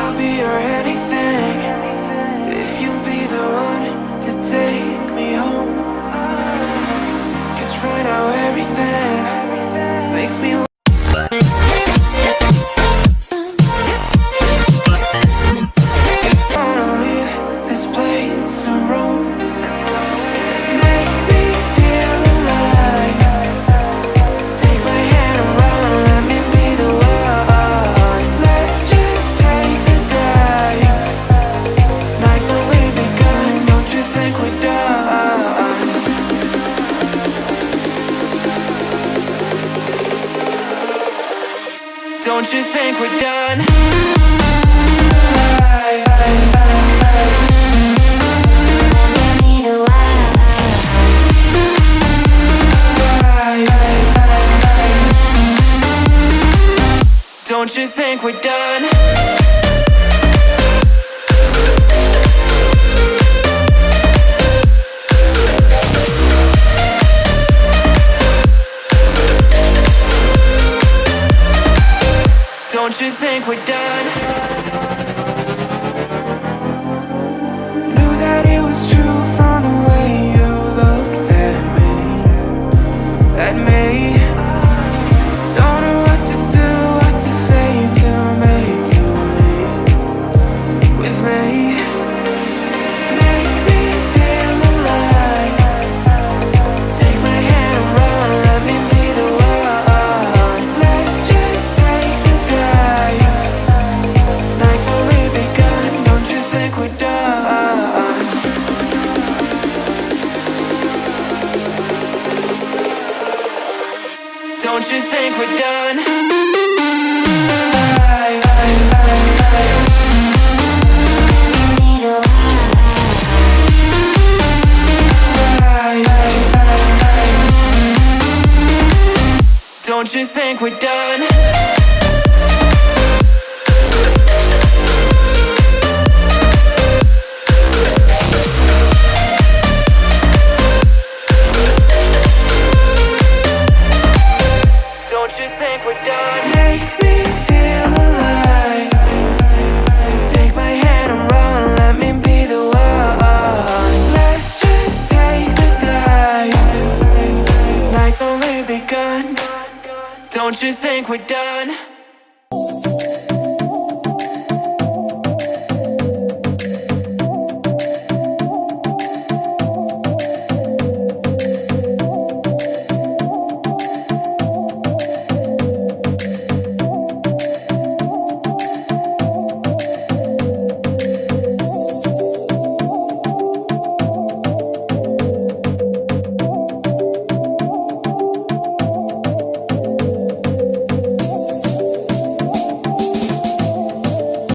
I'll be your anything if you'll be the one to take me home. 'Cause right now everything makes me wanna leave this place and roam. Make me feel alive. Take my hand around, let me be the one. Let's just take the dive. Night's only begun, don't you think we're done? Don't you think we're done? Don't you think we're done? Don't you think we're done? Knew that it was true from the way you looked at me. At me. Don't know what to do, what to say to make you leave with me. Make me feel alive. Take my hand around, let me be the one. Let's just take the dive. Night's only begun, don't you think we're done? Don't you think we're done? Don't you think we're done? Don't you think we're done? Make me feel alive. Take my hand around, let me be the one. Let's just take the dive. Night's only begun. Don't you think we're done?